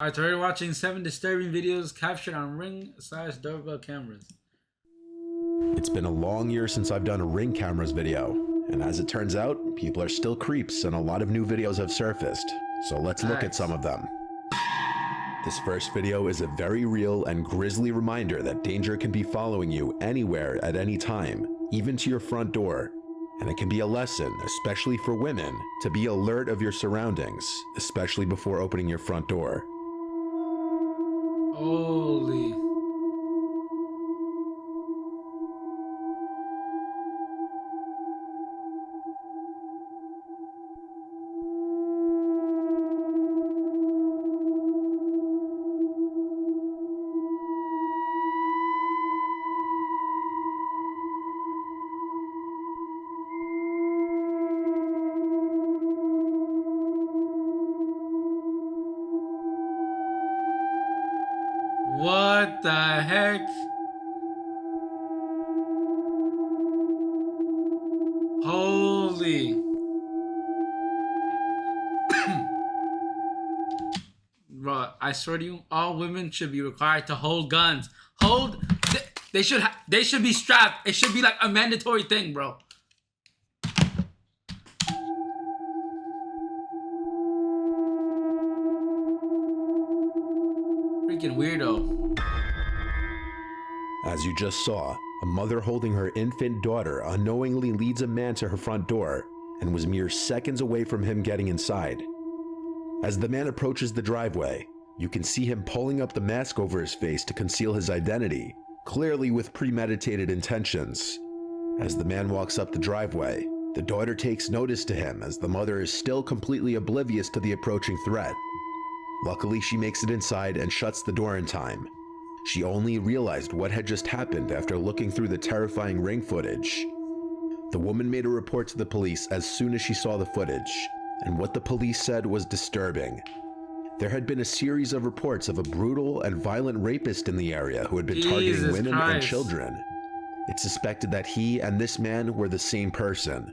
Alright, so we're watching 7 disturbing videos captured on Ring/Doorbell cameras. It's been a long year since I've done a Ring cameras video, and as it turns out, people are still creeps and a lot of new videos have surfaced, so let's look at some of them. This first video is a very real and grisly reminder that danger can be following you anywhere at any time, even to your front door. And it can be a lesson, especially for women, to be alert of your surroundings, especially before opening your front door. Holy. What the heck? Holy. Bro, I swear to you, all women should be required to hold guns. They should be strapped. It should be like a mandatory thing, bro. Freaking weirdo. As you just saw, a mother holding her infant daughter unknowingly leads a man to her front door and was mere seconds away from him getting inside. As the man approaches the driveway, you can see him pulling up the mask over his face to conceal his identity, clearly with premeditated intentions. As the man walks up the driveway, the daughter takes notice to him as the mother is still completely oblivious to the approaching threat. Luckily, she makes it inside and shuts the door in time. She only realized what had just happened after looking through the terrifying Ring footage. The woman made a report to the police as soon as she saw the footage, and what the police said was disturbing. There had been a series of reports of a brutal and violent rapist in the area who had been targeting women and children. It's suspected that he and this man were the same person.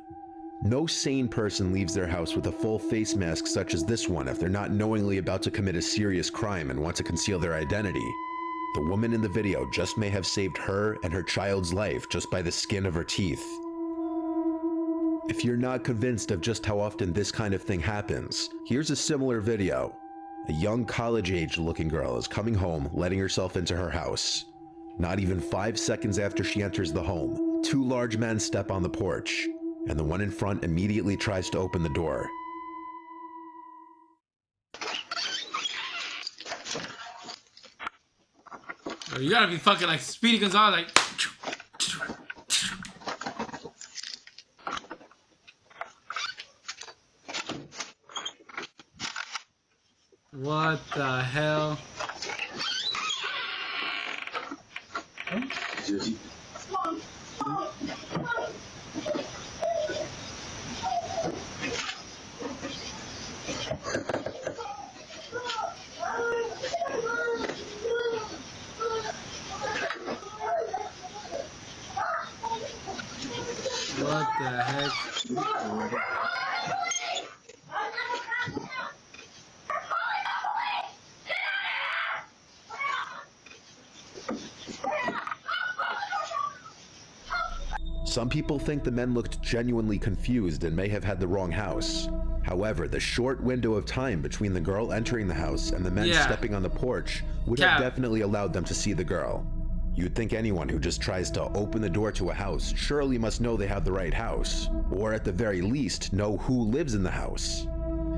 No sane person leaves their house with a full face mask such as this one if they're not knowingly about to commit a serious crime and want to conceal their identity. The woman in the video just may have saved her and her child's life just by the skin of her teeth. If you're not convinced of just how often this kind of thing happens, here's a similar video. A young college-age looking girl is coming home, letting herself into her house. Not even 5 seconds after she enters the home, 2 large men step on the porch, and the one in front immediately tries to open the door. Bro, you gotta be fucking like Speedy Gonzalez, like. What the hell? What the heck? Some people think the men looked genuinely confused and may have had the wrong house. However, the short window of time between the girl entering the house and the men stepping on the porch would have definitely allowed them to see the girl. You'd think anyone who just tries to open the door to a house surely must know they have the right house, or at the very least know who lives in the house.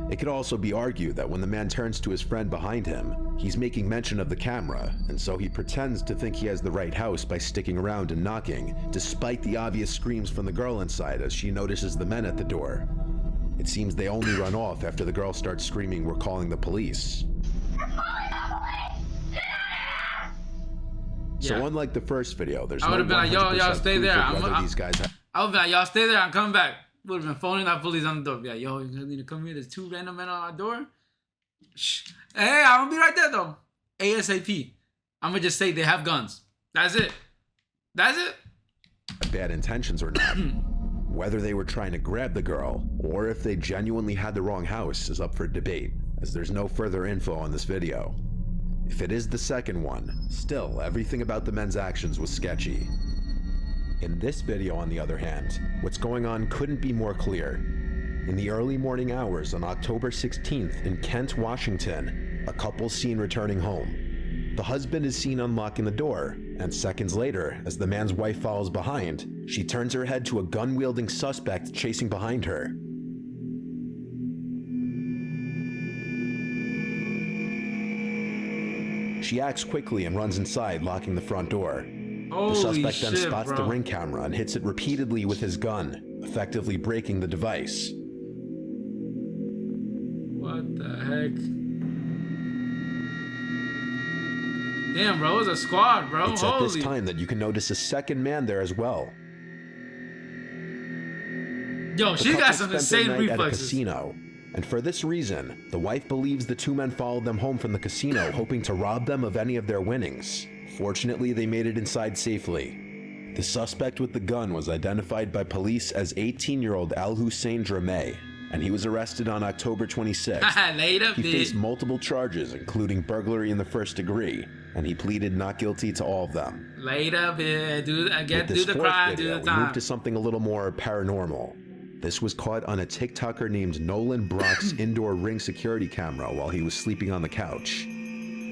It could also be argued that when the man turns to his friend behind him, he's making mention of the camera, and so he pretends to think he has the right house by sticking around and knocking, despite the obvious screams from the girl inside as she notices the men at the door. It seems they only run off after the girl starts screaming, "We're calling the police." So unlike the first video, there's no 100% stay there. These guys I would be like, y'all stay there, I'm coming back. Would have been phoning that police on the door. Be like, yo, you need to come here. There's 2 random men on our door. Shh. Hey, I'm gonna be right there though. ASAP. I'm gonna just say they have guns. That's it. That's it. Bad intentions or not. Whether they were trying to grab the girl or if they genuinely had the wrong house is up for debate. as there's no further info on this video. If it is the second one, still, everything about the men's actions was sketchy. In this video, on the other hand, what's going on couldn't be more clear. In the early morning hours on October 16th in Kent, Washington, a couple's seen returning home. The husband is seen unlocking the door, and seconds later, as the man's wife follows behind, she turns her head to a gun-wielding suspect chasing behind her. She acts quickly and runs inside, locking the front door. Holy The suspect shit, then spots bro. the ring camera and hits it repeatedly with his gun, effectively breaking the device. What the heck? Damn, bro, it was a squad, bro. It's Holy. at this time that you can notice a second man there as well. Yo, The she got couple some spent their insane night at a reflexes. casino, and for this reason, the wife believes the two men followed them home from the casino hoping to rob them of any of their winnings. Fortunately, they made it inside safely. The suspect with the gun was identified by police as 18-year-old Al Hussein Drameh, and he was arrested on October 26th. Later, He faced bitch. multiple charges, including burglary in the first degree, and he pleaded not guilty to all of them. Later, bitch. Do With this the fourth crime, do video, the we move time. to something a little more paranormal. This was caught on a TikToker named Nolan Brock's indoor Ring security camera while he was sleeping on the couch.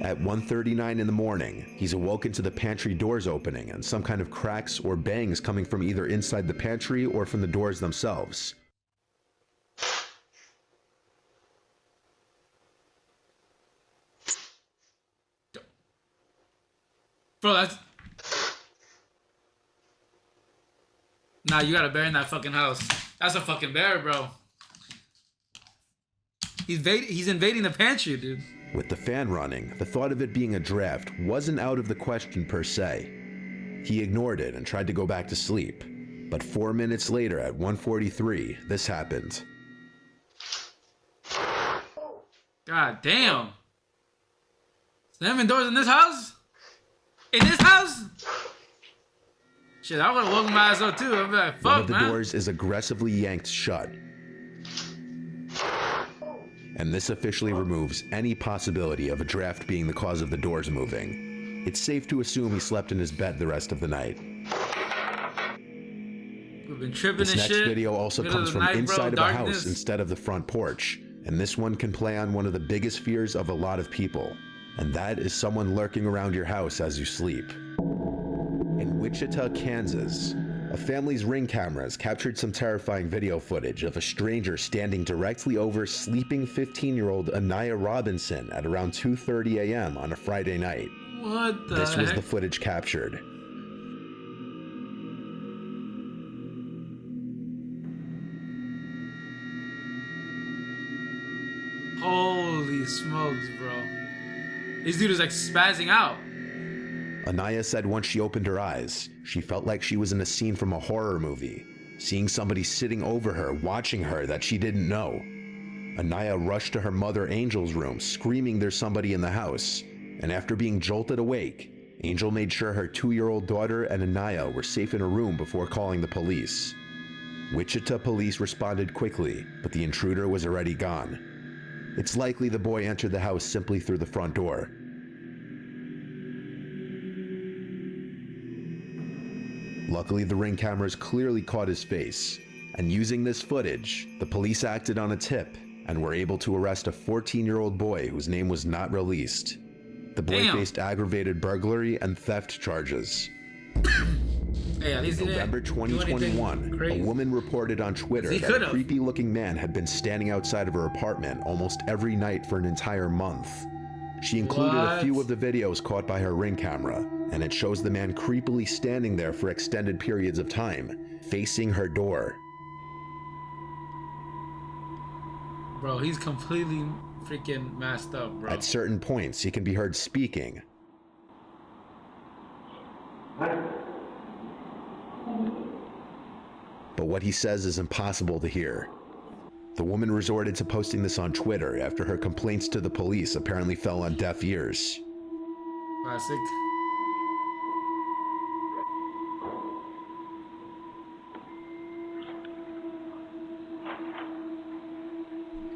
At 1:39 in the morning, he's awoken to the pantry doors opening and some kind of cracks or bangs coming from either inside the pantry or from the doors themselves. Bro, that's... Nah, you gotta bury in that fucking house. That's a fucking bear, bro. He's invading the pantry, dude. With the fan running, the thought of it being a draft wasn't out of the question per se. He ignored it and tried to go back to sleep. But 4 minutes later at 1:43, this happened. God damn. Slamming doors in this house? In this house? Shit, I would've woken my ass up too. I'd be like, One fuck, of the man. doors is aggressively yanked shut. And this officially removes any possibility of a draft being the cause of the doors moving. It's safe to assume he slept in his bed the rest of the night. We've been tripping This and next shit. video also Middle comes of the from night, inside bro, of a house darkness. instead of the front porch, and this one can play on one of the biggest fears of a lot of people, and that is someone lurking around your house as you sleep. In Wichita, Kansas, a family's Ring cameras captured some terrifying video footage of a stranger standing directly over sleeping 15-year-old Anaya Robinson at around 2:30 a.m. on a Friday night. What the This was heck? the footage captured. Holy smokes, bro. This dude is like spazzing out. Anaya said once she opened her eyes, she felt like she was in a scene from a horror movie, seeing somebody sitting over her, watching her that she didn't know. Anaya rushed to her mother Angel's room, screaming there's somebody in the house, and after being jolted awake, Angel made sure her 2-year-old daughter and Anaya were safe in a room before calling the police. Wichita police responded quickly, but the intruder was already gone. It's likely the boy entered the house simply through the front door. Luckily, the Ring cameras clearly caught his face, and using this footage, the police acted on a tip and were able to arrest a 14-year-old boy whose name was not released. The boy Damn. faced aggravated burglary and theft charges. Hey, at least he didn't November do anything 2021, a crazy. woman reported on Twitter He that a could've. creepy-looking man had been standing outside of her apartment almost every night for an entire month. She included a few What? of the videos caught by her Ring camera, and it shows the man creepily standing there for extended periods of time, facing her door. Bro, he's completely freaking messed up, bro. At certain points, he can be heard speaking. But what he says is impossible to hear. The woman resorted to posting this on Twitter after her complaints to the police apparently fell on deaf ears. Classic.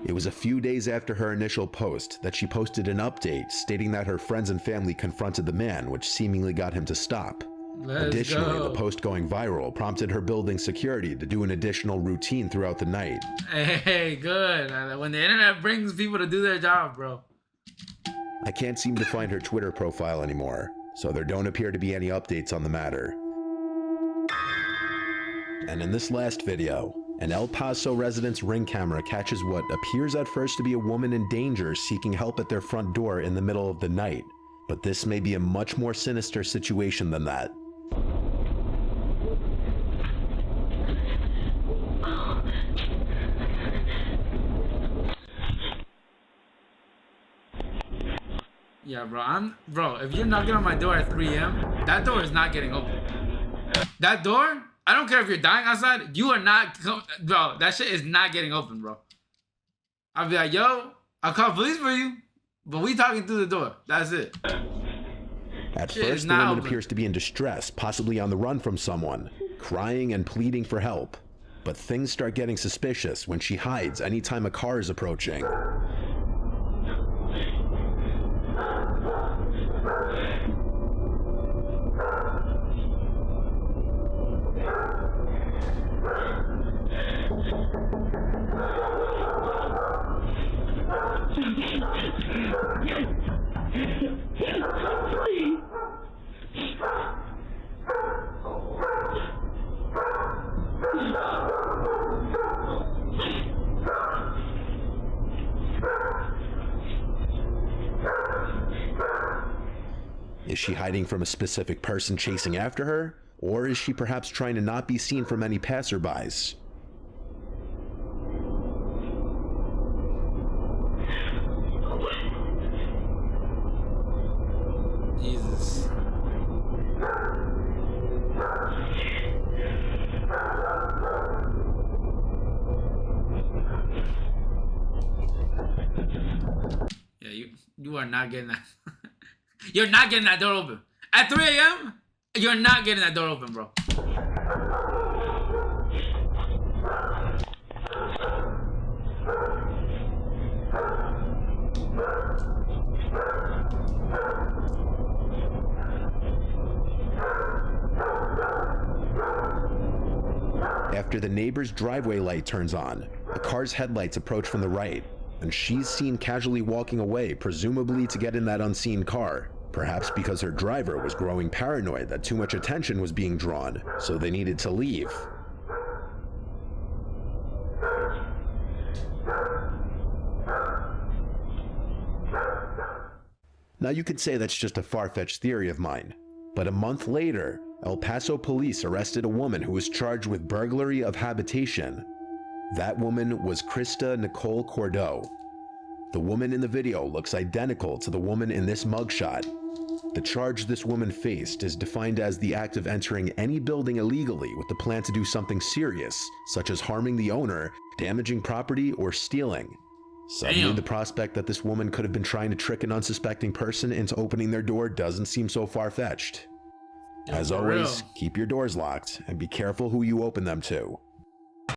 It was a few days after her initial post that she posted an update stating that her friends and family confronted the man, which seemingly got him to stop. Additionally, the post going viral prompted her building security to do an additional routine throughout the night. Hey, good. When the internet brings people to do their job, bro. I can't seem to find her Twitter profile anymore, so there don't appear to be any updates on the matter. And in this last video, an El Paso resident's Ring camera catches what appears at first to be a woman in danger seeking help at their front door in the middle of the night. But this may be a much more sinister situation than that. Yeah, bro, if you're knocking on my door at 3 a.m., that door is not getting open. That door, I don't care if you're dying outside, you are not, bro, that shit is not getting open, bro. I'll be like, yo, I'll call police for you, but we talking through the door. That's it. At first, the woman appears to be in distress, possibly on the run from someone, crying and pleading for help. But things start getting suspicious when she hides anytime a car is approaching. Is she hiding from a specific person chasing after her? Or is she perhaps trying to not be seen from any passerbys? Jesus. Yeah, you are not getting that. You're not getting that door open. At 3 a.m., you're not getting that door open, bro. After the neighbor's driveway light turns on, a car's headlights approach from the right, and she's seen casually walking away, presumably to get in that unseen car. Perhaps because her driver was growing paranoid that too much attention was being drawn, so they needed to leave. Now you could say that's just a far-fetched theory of mine, but a month later, El Paso police arrested a woman who was charged with burglary of habitation. That woman was Krista Nicole Cordeaux. The woman in the video looks identical to the woman in this mugshot. The charge this woman faced is defined as the act of entering any building illegally with the plan to do something serious, such as harming the owner, damaging property, or stealing. Suddenly, the prospect that this woman could have been trying to trick an unsuspecting person into opening their door doesn't seem so far-fetched. As always, keep your doors locked and be careful who you open them to.